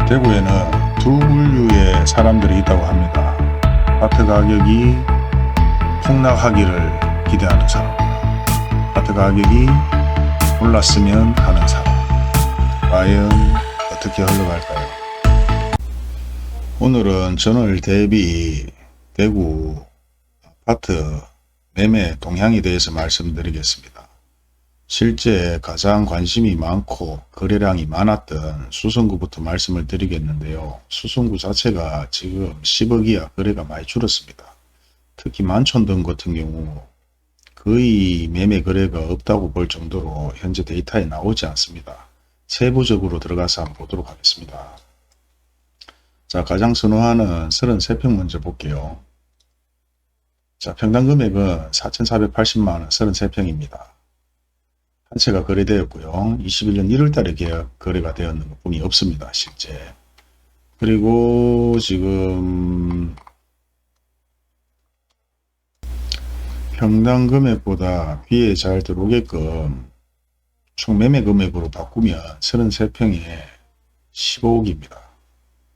대구에는 두 분류의 사람들이 있다고 합니다. 아파트 가격이 폭락하기를 기대하는 사람과 아파트 가격이 올랐으면 하는 사람. 과연 어떻게 흘러갈까요? 오늘은 전월 대비 대구 아파트 매매 동향에 대해서 말씀드리겠습니다. 실제 가장 관심이 많고 거래량이 많았던 수성구부터 말씀을 드리겠는데요. 수성구 자체가 지금 10억 이하 거래가 많이 줄었습니다. 특히 만촌동 같은 경우 거의 매매 거래가 없다고 볼 정도로 현재 데이터에 나오지 않습니다. 세부적으로 들어가서 한번 보도록 하겠습니다. 자, 가장 선호하는 33평 먼저 볼게요. 자, 평당 금액은 4,480만원 33평입니다. 한 채가 거래되었고요. 21년 1월달에 거래가 되었는 것뿐이 없습니다. 실제. 그리고 지금 평당 금액보다 귀에 잘 들어오게끔 총 매매 금액으로 바꾸면 33평에 15억입니다.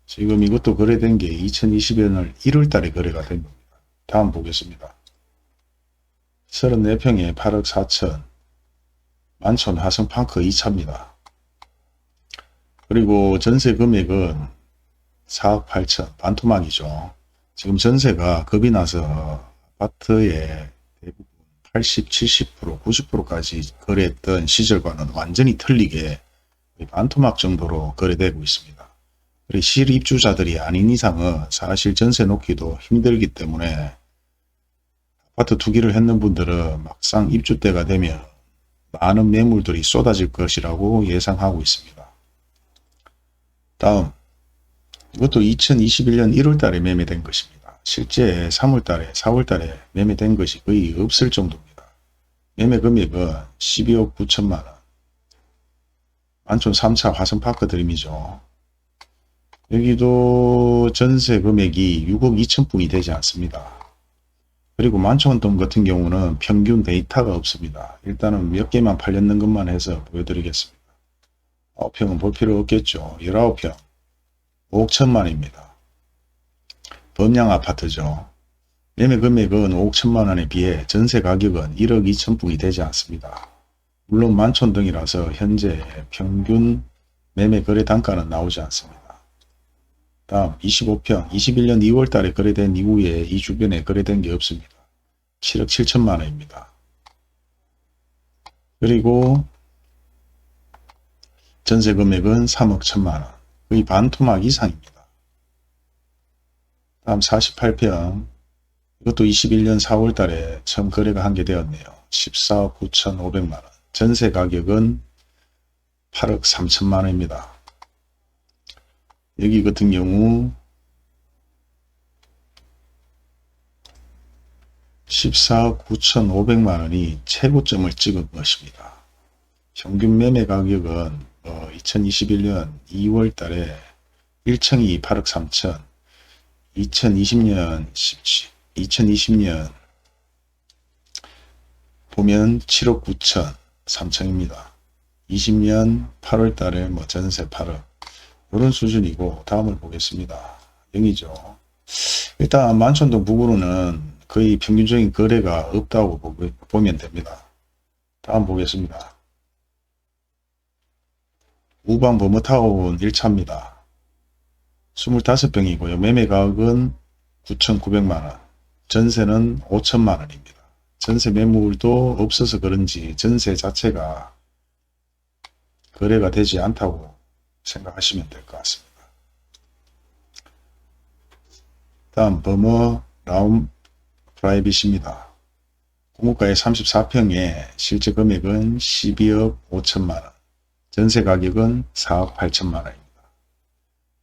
지금 이것도 거래된 게 2020년 1월달에 거래가 된 겁니다. 다음 보겠습니다. 34평에 8억 4천 만촌 화성파크 2차입니다. 그리고 전세 금액은 4억 8천 반토막이죠. 지금 전세가 겁이 나서 아파트의 대부분 80, 70%, 90%까지 거래했던 시절과는 완전히 틀리게 반토막 정도로 거래되고 있습니다. 그리고 실입주자들이 아닌 이상은 사실 전세 놓기도 힘들기 때문에 아파트 투기를 했는 분들은 막상 입주 때가 되면 많은 매물들이 쏟아질 것이라고 예상하고 있습니다. 다음, 이것도 2021년 1월달에 매매된 것입니다. 실제 3월달에 4월달에 매매된 것이 거의 없을 정도입니다. 매매 금액은 12억 9천만원, 만촌 3차 화성파크 드림이죠. 여기도 전세 금액이 6억 2천뿐이 되지 않습니다. 그리고 만촌동 같은 경우는 평균 데이터가 없습니다. 일단은 몇 개만 팔렸는 것만 해서 보여드리겠습니다. 9평은 볼 필요 없겠죠. 19평 5억 1천만원입니다. 범양 아파트죠. 매매 금액은 5억 1천만원에 비해 전세 가격은 1억 2천뿐이 되지 않습니다. 물론 만촌동이라서 현재 평균 매매 거래 단가는 나오지 않습니다. 다음 25평 21년 2월 달에 거래된 이후에 이 주변에 거래된 게 없습니다. 7억 7천만원입니다. 그리고 전세 금액은 3억 1천만원, 거의 반토막 이상입니다. 다음 48평, 이것도 21년 4월 달에 처음 거래가 한 게 되었네요. 14억 9천5백만원, 전세 가격은 8억 3천만원입니다. 여기 같은 경우 14억 9천5백만원이 최고점을 찍은 것입니다. 평균 매매 가격은 2021년 2월 달에 1층이 8억 3천, 2020년 보면 7억 9천 3층입니다. 20년 8월 달에 전세 8억. 이런 수준이고, 다음을 보겠습니다. 0이죠. 일단 만촌동 북으로는 거의 평균적인 거래가 없다고 보면 됩니다. 다음 보겠습니다. 우방 버머타운 1차입니다. 25평이고요. 매매 가격은 9,900만원, 전세는 5천만원입니다. 전세 매물도 없어서 그런지 전세 자체가 거래가 되지 않다고 생각하시면 될 것 같습니다. 다음 버머 라움 프라이빗입니다. 공급가의 34평에 실제 금액은 12억 5천만원, 전세 가격은 4억 8천만원입니다.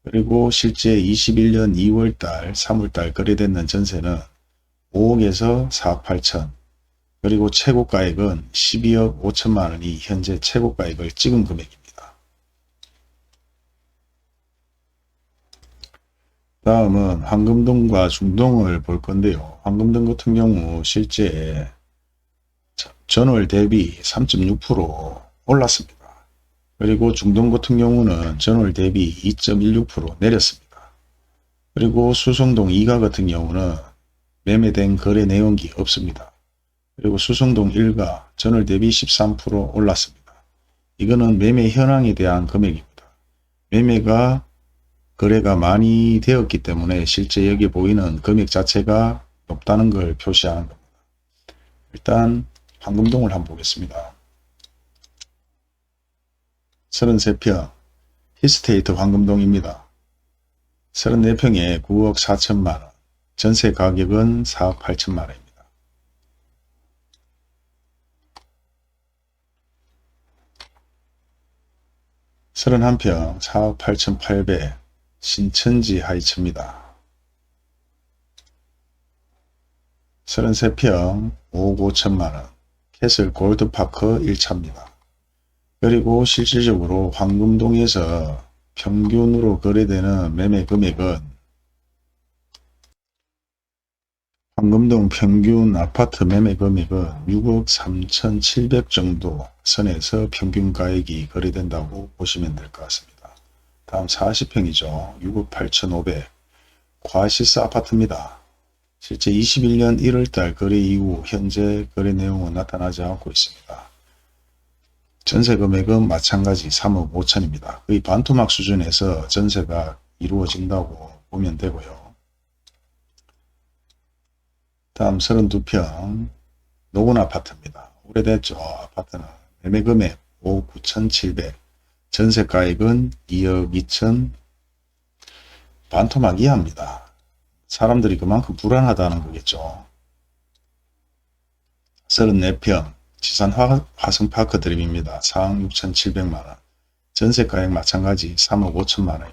그리고 실제 21년 2월달 3월달 거래됐는 전세는 5억에서 4억 8천, 그리고 최고가액은 12억 5천만원이 현재 최고가액을 찍은 금액입니다. 다음은 황금동과 중동을 볼 건데요. 황금동 같은 경우 실제 전월 대비 3.6% 올랐습니다. 그리고 중동 같은 경우는 전월 대비 2.16% 내렸습니다. 그리고 수성동 2가 같은 경우는 매매된 거래 내용이 없습니다. 그리고 수성동 1가 전월 대비 13% 올랐습니다. 이거는 매매 현황에 대한 금액입니다. 매매가 거래가 많이 되었기 때문에 실제 여기 보이는 금액 자체가 높다는 걸 표시하는 겁니다. 일단 황금동을 한번 보겠습니다. 33평 히스테이트 황금동입니다. 34평에 9억 4천만원, 전세 가격은 4억 8천만원입니다. 31평 4억 8,800 신천지 하이츠입니다. 33평 5억 5천만원 캐슬 골드파크 1차입니다. 그리고 실질적으로 황금동에서 평균으로 거래되는 매매 금액은 황금동 평균 아파트 매매 금액은 6억 3,700 정도 선에서 평균 가액이 거래된다고 보시면 될 것 같습니다. 다음 40평이죠. 6억 8,500 과시스 아파트입니다. 실제 21년 1월달 거래 이후 현재 거래 내용은 나타나지 않고 있습니다. 전세 금액은 마찬가지 3억 5천입니다. 거의 반토막 수준에서 전세가 이루어진다고 보면 되고요. 다음 32평 노건 아파트입니다. 오래됐죠. 아파트는 매매 금액 5억 9,700 전세 가액은 2억 2천 반토막 이하입니다. 사람들이 그만큼 불안하다는 거겠죠. 34평 지산 화성파크 드림입니다. 4억 6,700만원 전세가액 마찬가지 3억 5천만원입니다.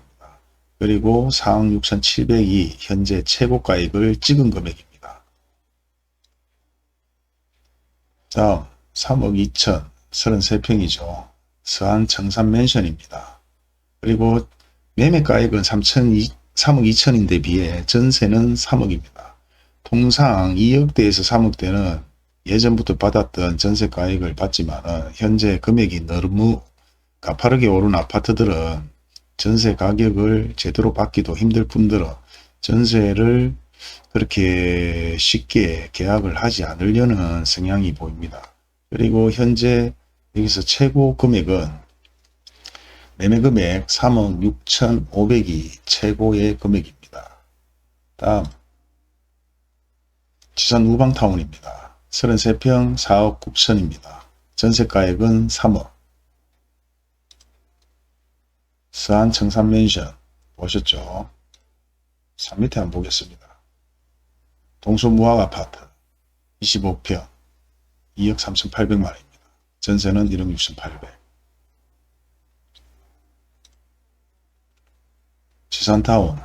그리고 4억 6,700이 현재 최고가액을 찍은 금액입니다. 다음 3억 2천 33평이죠. 서안 청산맨션입니다. 그리고 매매가액은 3억 2천인데 비해 전세는 3억입니다. 통상 2억대에서 3억대는 예전부터 받았던 전세가액을 받지만 현재 금액이 너무 가파르게 오른 아파트들은 전세 가격을 제대로 받기도 힘들 뿐더러 전세를 그렇게 쉽게 계약을 하지 않으려는 성향이 보입니다. 그리고 현재 여기서 최고 금액은 매매금액 3억 6,500이 최고의 금액입니다. 다음 지산 우방타운입니다. 33평 4억 9천입니다. 전세가액은 3억. 서안 청산맨션 보셨죠? 3 밑에 한번 보겠습니다. 동서무학 아파트 25평 2억 3,800만원입니다. 전세는 1억 6,800. 지산타운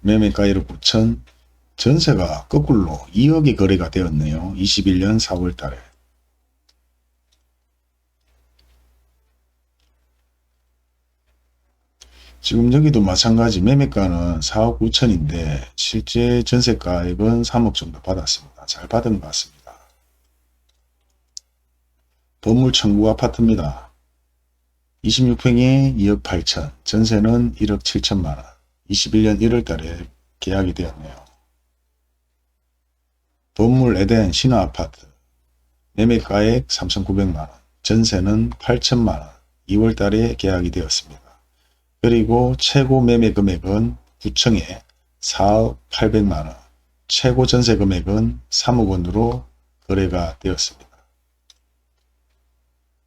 매매가 1억 9천 전세가 거꾸로 2억이 거래가 되었네요. 21년 4월 달에. 지금 여기도 마찬가지 매매가는 4억 9천인데 실제 전세가액은 3억 정도 받았습니다. 잘 받은 것 같습니다. 건물 청구 아파트입니다. 26평에 2억 8천 전세는 1억 7천만원 21년 1월 달에 계약이 되었네요. 건물 에덴 신화아파트 매매가액 3,900만원 전세는 8천만원 2월 달에 계약이 되었습니다. 그리고 최고 매매 금액은 9층에 4억 800만원, 최고 전세 금액은 3억 원으로 거래가 되었습니다.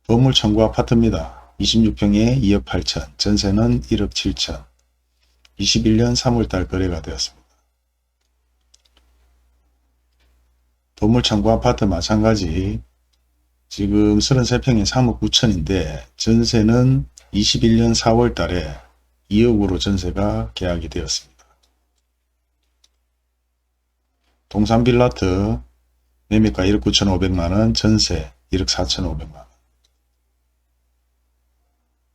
건물 청구 아파트입니다. 26평에 2억 8천, 전세는 1억 7천, 21년 3월달 거래가 되었습니다. 건물 청구 아파트 마찬가지 지금 33평에 3억 9천인데 전세는 21년 4월 달에 2억으로 전세가 계약이 되었습니다. 동산빌라트 매매가 1억 9,500만원 전세 1억 4,500만원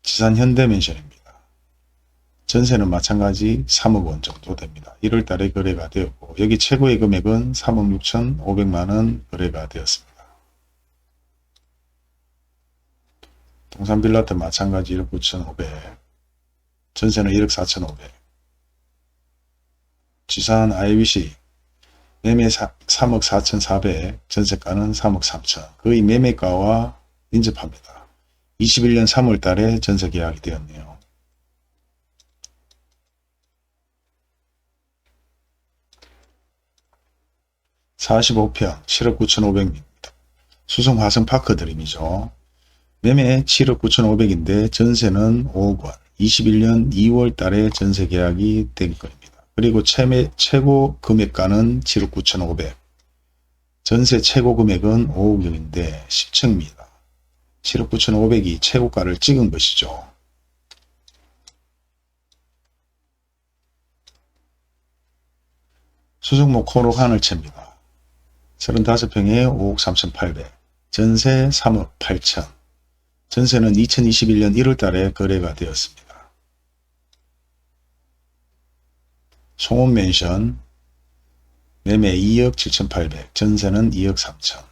지산 현대맨션입니다. 전세는 마찬가지 3억 원 정도 됩니다. 1월 달에 거래가 되었고 여기 최고의 금액은 3억 6,500만원 거래가 되었습니다. 동산 빌라트 마찬가지 1억 9,500. 전세는 1억 4,500. 지산 IBC 매매 3억 4,400. 전세가는 3억 3천. 거의 매매가와 인접합니다. 21년 3월 달에 전세 계약이 되었네요. (45평) 7억 9,500m. 수성 화성파크 드림이죠. 매매 7억 9,500인데 전세는 5억 원. 21년 2월 달에 전세 계약이 된 겁니다. 그리고 최고 금액가는 7억 9,500. 전세 최고 금액은 5억 원인데 10층입니다. 7억 9,500이 최고가를 찍은 것이죠. 수성목 코로 하늘채입니다. 35평에 5억 3,800. 전세 3억 8천. 전세는 2021년 1월 달에 거래가 되었습니다. 송원맨션 매매 2억 7,800. 전세는 2억 3천.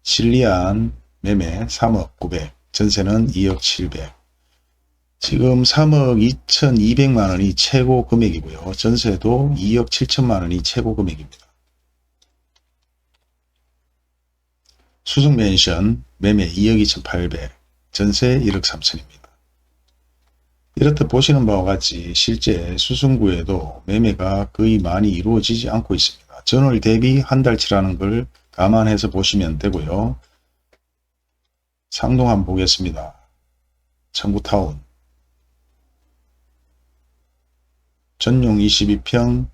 실리안 매매 3억 900. 전세는 2억 700. 지금 3억 2,200만원이 최고 금액이고요. 전세도 2억 7천만원이 최고 금액입니다. 수성맨션 매매 2억 2,800. 전세 1억 3천입니다. 이렇듯 보시는 바와 같이 실제 수성구에도 매매가 거의 많이 이루어지지 않고 있습니다. 전월 대비 한 달치라는 걸 감안해서 보시면 되고요. 상동 한번 보겠습니다. 청구타운 전용 22평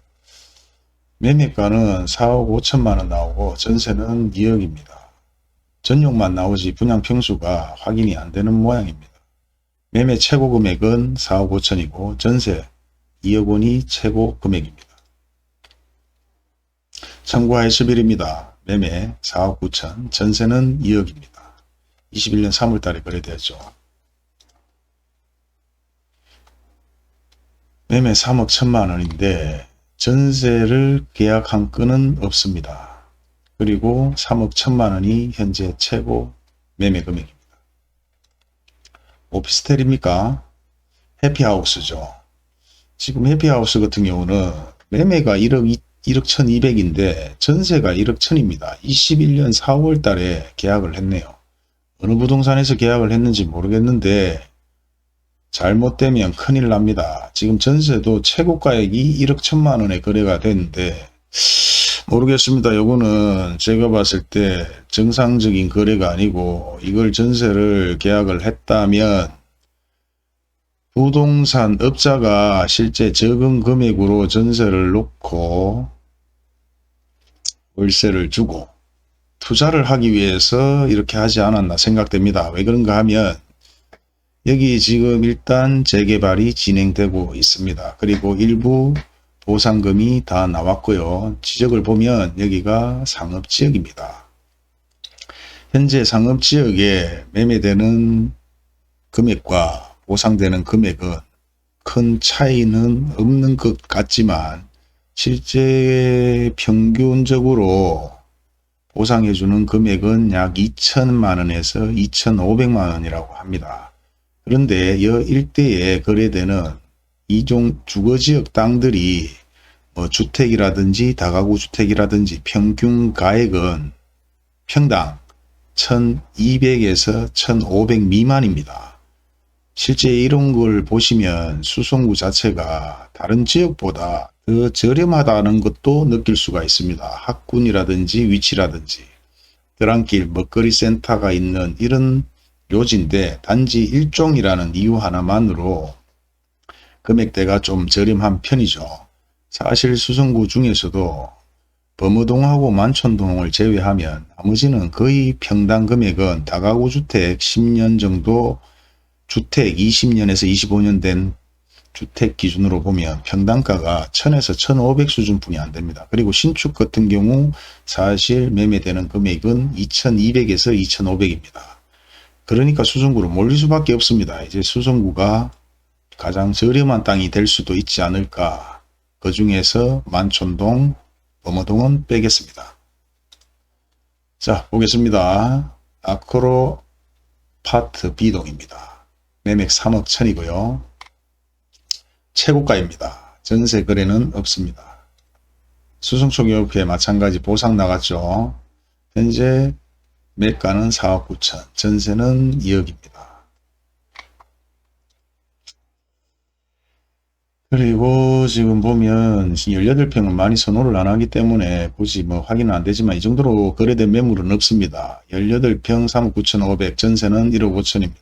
매매가는 4억 5천만원 나오고 전세는 2억입니다. 전용만 나오지 분양평수가 확인이 안 되는 모양입니다. 매매 최고 금액은 4억 5천이고 전세 2억 원이 최고 금액입니다. 청구하의 10일입니다. 매매 4억 9천, 전세는 2억입니다. 21년 3월 달에 거래되었죠. 매매 3억 1천만 원인데 전세를 계약한 건은 없습니다. 그리고 3억 1천만 원이 현재 최고 매매 금액입니다. 오피스텔입니까? 해피하우스죠. 지금 해피하우스 같은 경우는 매매가 1억 1,200인데 전세가 1억 1,000입니다. 21년 4월 달에 계약을 했네요. 어느 부동산에서 계약을 했는지 모르겠는데 잘못되면 큰일 납니다. 지금 전세도 최고가액이 1억 1천만 원에 거래가 됐는데 모르겠습니다. 요거는 제가 봤을 때 정상적인 거래가 아니고 이걸 전세를 계약을 했다면 부동산 업자가 실제 적은 금액으로 전세를 놓고 월세를 주고 투자를 하기 위해서 이렇게 하지 않았나 생각됩니다. 왜 그런가 하면 여기 지금 일단 재개발이 진행되고 있습니다. 그리고 일부 보상금이 다 나왔고요. 지적을 보면 여기가 상업지역입니다. 현재 상업지역에 매매되는 금액과 보상되는 금액은 큰 차이는 없는 것 같지만 실제 평균적으로 보상해주는 금액은 약 2천만 원에서 2,500만 원이라고 합니다. 그런데 이 일대에 거래되는 이종 주거지역 땅들이 주택이라든지 다가구 주택이라든지 평균 가액은 평당 1,200에서 1,500 미만입니다. 실제 이런 걸 보시면 수성구 자체가 다른 지역보다 더 저렴하다는 것도 느낄 수가 있습니다. 학군이라든지 위치라든지 드랑길 먹거리 센터가 있는 이런 요지인데 단지 일종이라는 이유 하나만으로 금액대가 좀 저렴한 편이죠. 사실 수성구 중에서도 범어동하고 만촌동을 제외하면 나머지는 거의 평당 금액은 다가구 주택 10년 정도 주택 20년에서 25년 된 주택 기준으로 보면 평당가가 1,000에서 1,500 수준뿐이 안 됩니다. 그리고 신축 같은 경우 사실 매매되는 금액은 2,200에서 2,500입니다. 그러니까 수성구로 몰릴 수밖에 없습니다. 이제 수성구가 가장 저렴한 땅이 될 수도 있지 않을까. 그 중에서 만촌동, 범어동은 빼겠습니다. 자, 보겠습니다. 아크로 아파트 B동입니다. 매매 3억 1천이고요. 최고가입니다. 전세 거래는 없습니다. 수성초기업회 마찬가지 보상 나갔죠. 현재 매가는 4억 9천, 전세는 2억입니다. 그리고 지금 보면 18평은 많이 선호를 안 하기 때문에 굳이 뭐 확인은 안 되지만 이 정도로 거래된 매물은 없습니다. 18평 3억 9,500, 전세는 1억 5천입니다.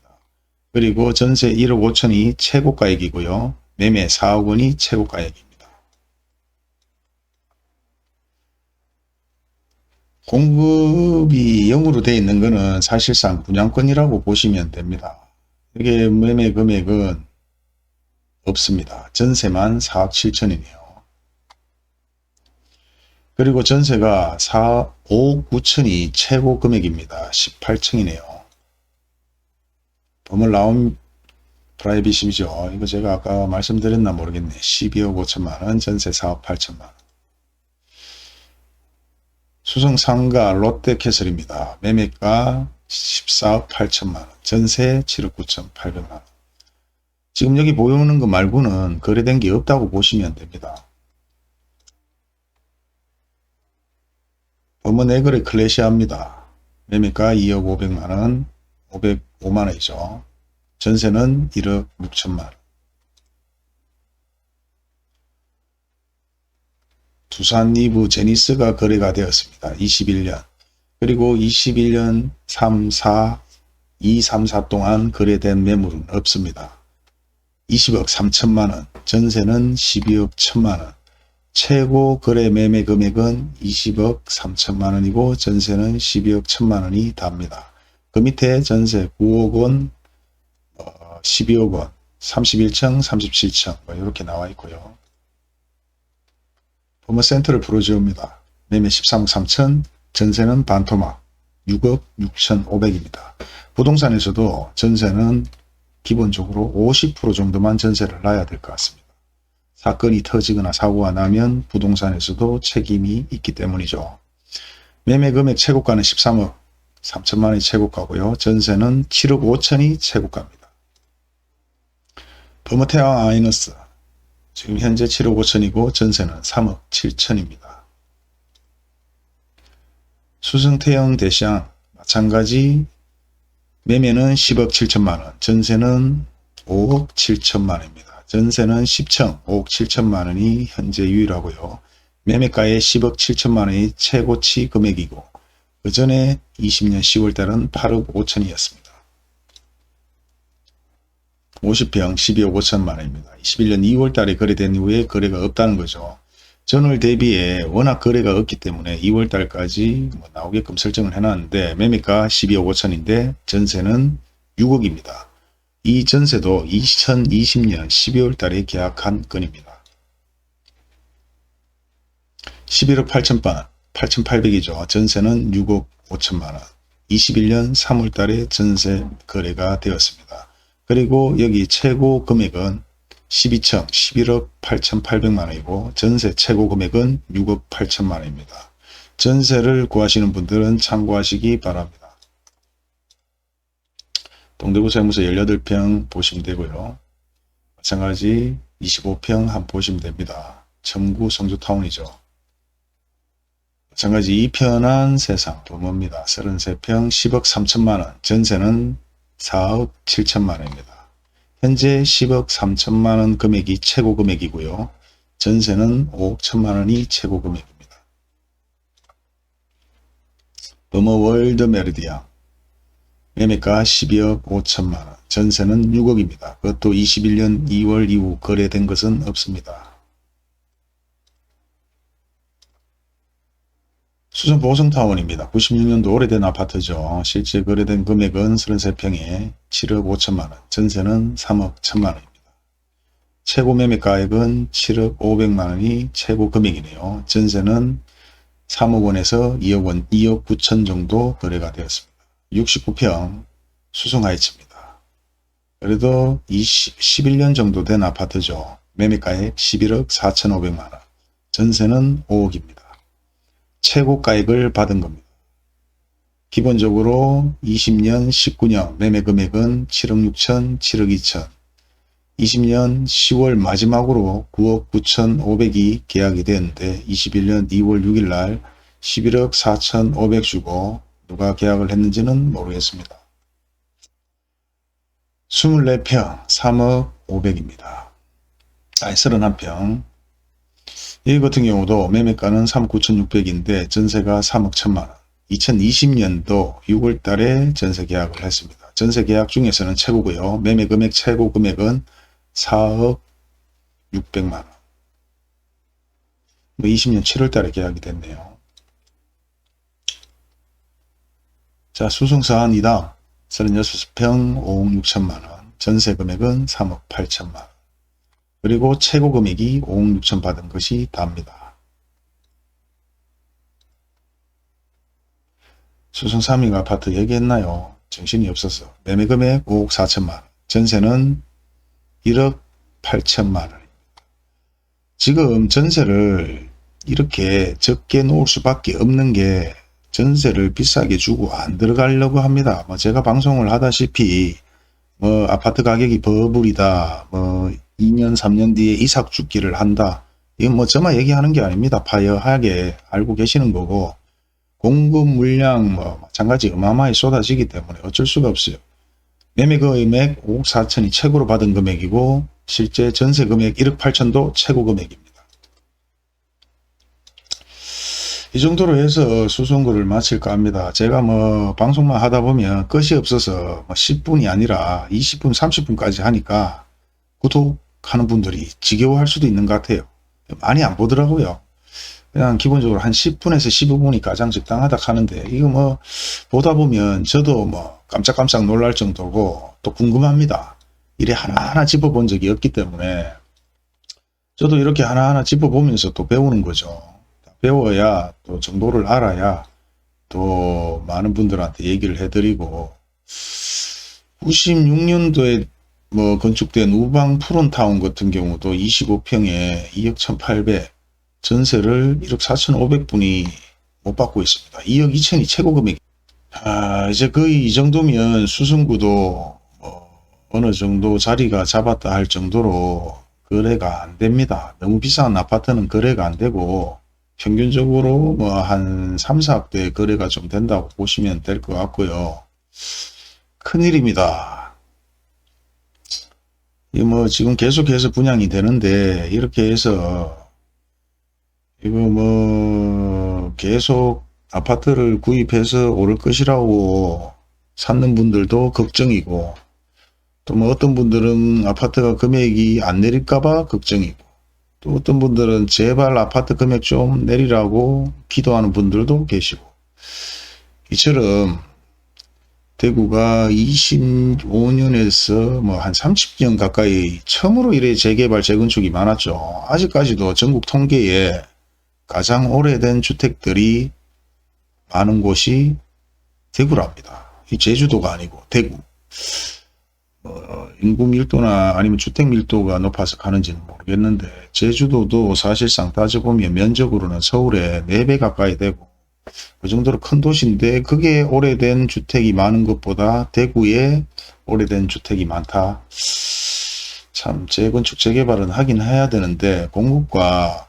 그리고 전세 1억 5천이 최고가액이고요. 매매 4억 원이 최고가액입니다. 공급이 0으로 되어 있는 것은 사실상 분양권이라고 보시면 됩니다. 이게 매매 금액은 없습니다. 전세만 4억 7천이네요. 그리고 전세가 5억 9천이 최고 금액입니다. 18층이네요. 범을 나온 프라이빗이죠. 이거 제가 아까 말씀드렸나 모르겠네. 12억 5천만원, 전세 4억 8천만원. 수성상가 롯데캐슬입니다. 매매가 14억 8천만원, 전세 7억 9천 8백만원. 지금 여기 보이는 거 말고는 거래된 게 없다고 보시면 됩니다. 범은 에그레 클래시아입니다. 매매가 2억 5백만원, 505만원이죠. 전세는 1억 6천만원. 두산 리브 제니스가 거래가 되었습니다. 21년. 그리고 21년 3, 4, 2, 3, 4 동안 거래된 매물은 없습니다. 20억 3천만원, 전세는 12억 1천만원, 최고 거래 매매 금액은 20억 3천만원이고 전세는 12억 1천만원이 답니다. 그 밑에 전세 9억 원, 12억 원, 31층, 37층 이렇게 나와 있고요. 범어 센터를 프로지오입니다. 매매 13억 3천, 전세는 반토막 6억 6천5백입니다. 부동산에서도 전세는 기본적으로 50% 정도만 전세를 놔야 될 것 같습니다. 사건이 터지거나 사고가 나면 부동산에서도 책임이 있기 때문이죠. 매매 금액 최고가는 13억 3천만원이 최고가고요. 전세는 7억 5천이 최고가입니다. 범어태왕 아이너스 지금 현재 7억 5천이고 전세는 3억 7천입니다. 수성태영 대시양 마찬가지 매매는 10억 7천만원, 전세는 5억 7천만원입니다. 전세는 10층 5억 7천만원이 현재 유일하고요. 매매가에 10억 7천만원이 최고치 금액이고 그 전에 20년 10월달은 8억 5천이었습니다. 50평 12억 5천만원입니다. 21년 2월달에 거래된 이후에 거래가 없다는 거죠. 전월 대비에 워낙 거래가 없기 때문에 2월달까지 나오게끔 설정을 해놨는데 매매가 12억 5천인데 전세는 6억입니다. 이 전세도 2020년 12월달에 계약한 건입니다. 11억 8천만 8,800이죠. 전세는 6억 5천만원. 21년 3월달에 전세 거래가 되었습니다. 그리고 여기 최고 금액은 12층 11억 8,800만원이고 전세 최고 금액은 6억 8천만원입니다. 전세를 구하시는 분들은 참고하시기 바랍니다. 동대구 세무서 18평 보시면 되고요. 마찬가지 25평 한번 보시면 됩니다. 첨구 성주타운이죠. 마찬가지 2편한 세상 범어입니다. 33평 10억 3천만원, 전세는 4억 7천만원입니다. 현재 10억 3천만원 금액이 최고 금액이고요. 전세는 5억 1천만원이 최고 금액입니다. 범어 월드 메리디안 매매가 12억 5천만원, 전세는 6억입니다. 그것도 21년 2월 이후 거래된 것은 없습니다. 수성 보성타운입니다. 96년도 오래된 아파트죠. 실제 거래된 금액은 33평에 7억 5천만원, 전세는 3억 1천만원입니다. 최고 매매가액은 7억 5백만원이 최고 금액이네요. 전세는 3억 원에서 2억 원, 2억 9천 정도 거래가 되었습니다. 69평 수성하이츠입니다. 그래도 11년 정도 된 아파트죠. 매매가액 11억 4천5백만원, 전세는 5억입니다. 최고가액을 받은 겁니다. 기본적으로 20년 19년 매매 금액은 7억 6천, 7억 2천, 20년 10월 마지막으로 9억 9천5백이 계약이 되었는데 21년 2월 6일 날 11억 4천 5백 주고 누가 계약을 했는지는 모르겠습니다. 24평 3억 5백입니다. 31평. 이 같은 경우도 매매가는 3억 9천6백인데 전세가 3억 1천만원. 2020년도 6월 달에 전세 계약을 했습니다. 전세 계약 중에서는 최고고요. 매매 금액 최고 금액은 4억 6백만원. 20년 7월 달에 계약이 됐네요. 자, 수승사안 이당 36평 5억 6천만원. 전세 금액은 3억 8천만원. 그리고 최고 금액이 5억 6천 받은 것이 답니다. 수승 3위 아파트 얘기했나요? 정신이 없어서. 매매 금액 5억 4천만원. 전세는 1억 8천만원. 지금 전세를 이렇게 적게 놓을 수밖에 없는 게 전세를 비싸게 주고 안 들어가려고 합니다. 제가 방송을 하다시피 아파트 가격이 버블이다. 2년 3년 뒤에 이삭 죽기를 한다. 이건 저만 얘기하는 게 아닙니다. 파여하게 알고 계시는 거고 공급 물량 마찬가지 어마어마하게 쏟아지기 때문에 어쩔 수가 없어요. 매매 금액 5억 4천이 최고로 받은 금액이고 실제 전세 금액 1억 8천도 최고 금액입니다. 이 정도로 해서 수송글을 마칠까 합니다. 제가 방송만 하다 보면 끝이 없어서 10분이 아니라 20분 30분까지 하니까 구독하는 분들이 지겨워할 수도 있는 것 같아요. 많이 안 보더라고요. 그냥 기본적으로 한 10분에서 15분이 가장 적당하다 하는데 이거 보다 보면 저도 깜짝깜짝 놀랄 정도고 또 궁금합니다. 이래 하나하나 짚어본 적이 없기 때문에 저도 이렇게 하나하나 짚어보면서 또 배우는 거죠. 배워야 또 정보를 알아야 또 많은 분들한테 얘기를 해드리고 96년도에 건축된 우방 푸른타운 같은 경우도 25평에 2억 1,800 전세를 1억 4,500분이 못 받고 있습니다. 2억 2천이 최고 금액. 이제 거의 이 정도면 수승구도 어느 정도 자리가 잡았다 할 정도로 거래가 안 됩니다. 너무 비싼 아파트는 거래가 안 되고 평균적으로 한 3, 4억대 거래가 좀 된다고 보시면 될 것 같고요. 큰일입니다. 지금 계속해서 분양이 되는데 이렇게 해서 이거 계속 아파트를 구입해서 오를 것이라고 찾는 분들도 걱정이고 또 어떤 분들은 아파트가 금액이 안 내릴까봐 걱정이고 또 어떤 분들은 제발 아파트 금액 좀 내리라고 기도하는 분들도 계시고 이처럼 대구가 25년에서 한 30년 가까이 처음으로 이래 재개발 재건축이 많았죠. 아직까지도 전국 통계에 가장 오래된 주택들이 많은 곳이 대구랍니다. 이 제주도가 아니고 대구. 인구 밀도나 아니면 주택 밀도가 높아서 가는지는 모르겠는데 제주도도 사실상 따져보면 면적으로는 서울의 4배 가까이 되고 그 정도로 큰 도시인데 그게 오래된 주택이 많은 것보다 대구에 오래된 주택이 많다. 참 재건축 재개발은 하긴 해야 되는데 공급과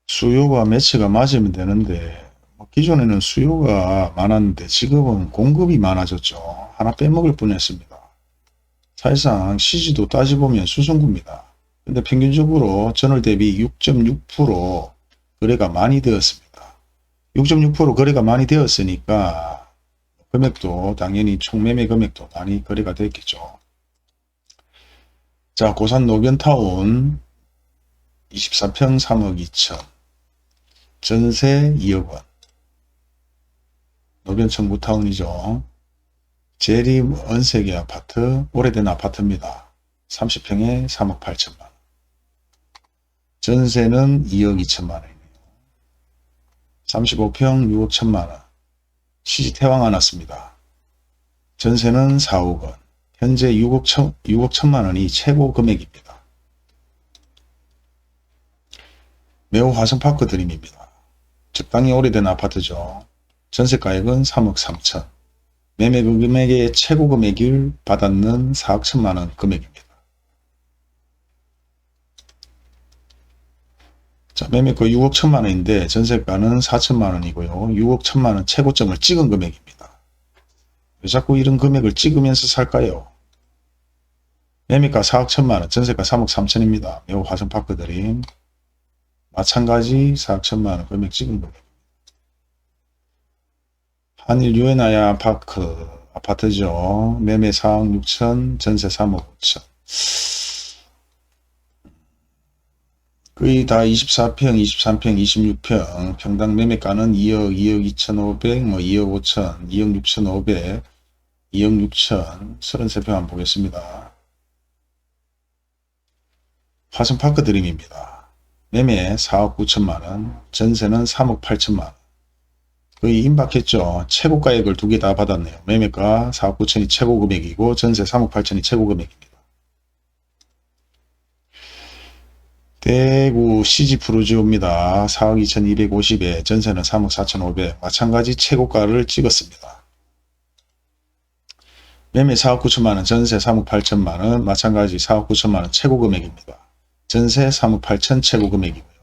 수요가 매치가 맞으면 되는데 기존에는 수요가 많았는데 지금은 공급이 많아졌죠. 하나 빼먹을 뻔했습니다. 사실상 시지도 따져보면 수승구입니다. 근데 평균적으로 전월 대비 6.6% 거래가 많이 되었습니다. 6.6% 거래가 많이 되었으니까 금액도 당연히 총매매 금액도 많이 거래가 됐겠죠. 자, 고산 노변타운 24평 3억 2천 전세 2억 원 노변청구타운이죠. 재림 언세계 아파트 오래된 아파트입니다. 30평에 3억 8천만 전세는 2억 2천만 원이네요. 35평 6억 1천만 원 시지 태왕 안 왔습니다. 전세는 4억 원 현재 6억 1천만 원이 최고 금액입니다. 매우 화성파크 드림입니다. 적당히 오래된 아파트죠. 전세가액은 3억 3천. 매매 금액의 최고 금액을 받았는 4억 1천만원 금액입니다. 자, 매매가 6억 1천만원인데 전세가는 4천만원이고요. 6억 1천만원 최고점을 찍은 금액입니다. 왜 자꾸 이런 금액을 찍으면서 살까요? 매매가 4억 1천만원, 전세가 3억 3천입니다. 매우 화성파크 드림. 마찬가지 4억 1천만원 금액 찍은 금액. 한일 유엔아야 파크 아파트죠. 매매 4억 6천, 전세 3억 5천. 거의 다 24평, 23평, 26평, 평당 매매가는 2억, 2억 2,500, 2억 5천, 2억 6,500, 2억 6천, 33평 한번 보겠습니다. 화성파크 드림입니다. 매매 4억 9천만원, 전세는 3억 8천만원. 거의 임박했죠. 최고가액을 두 개 다 받았네요. 매매가 4억 9천이 최고 금액이고 전세 3억 8천이 최고 금액입니다. 대구 CG프루지오입니다. 4억 2,250에 전세는 3억 4,500. 마찬가지 최고가를 찍었습니다. 매매 4억 9천만원, 전세 3억 8천만원. 마찬가지 4억 9천만원 최고 금액입니다. 전세 3억 8천 최고 금액이고요.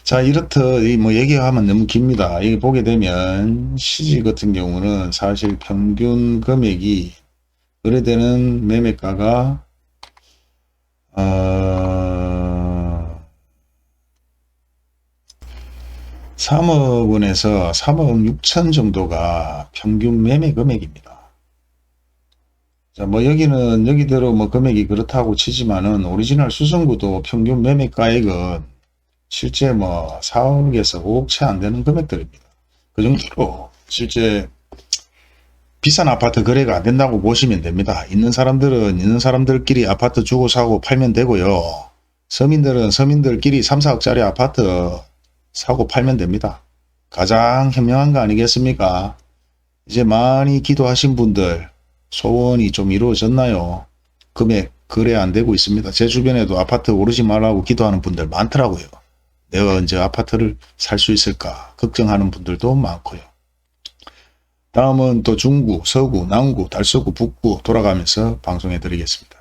자, 이렇듯 뭐 얘기하면 너무 깁니다. 여기 보게 되면 CG 같은 경우는 사실 평균 금액이 거래되는 매매가가 3억 원에서 3억 6천 정도가 평균 매매 금액입니다. 자, 뭐 여기는 여기대로 뭐 금액이 그렇다고 치지만은 오리지널 수성구도 평균 매매가액은 실제 뭐 4억에서 5억 채 안 되는 금액들입니다. 그 정도로 실제 비싼 아파트 거래가 안 된다고 보시면 됩니다. 있는 사람들은 있는 사람들끼리 아파트 주고 사고 팔면 되고요. 서민들은 서민들끼리 3, 4억짜리 아파트 사고 팔면 됩니다. 가장 현명한 거 아니겠습니까? 이제 많이 기도하신 분들 소원이 좀 이루어졌나요? 금액 거래 안 되고 있습니다. 제 주변에도 아파트 오르지 말라고 기도하는 분들 많더라고요. 내가 언제 아파트를 살 수 있을까 걱정하는 분들도 많고요. 다음은 또 중구, 서구, 남구, 달서구, 북구 돌아가면서 방송해 드리겠습니다.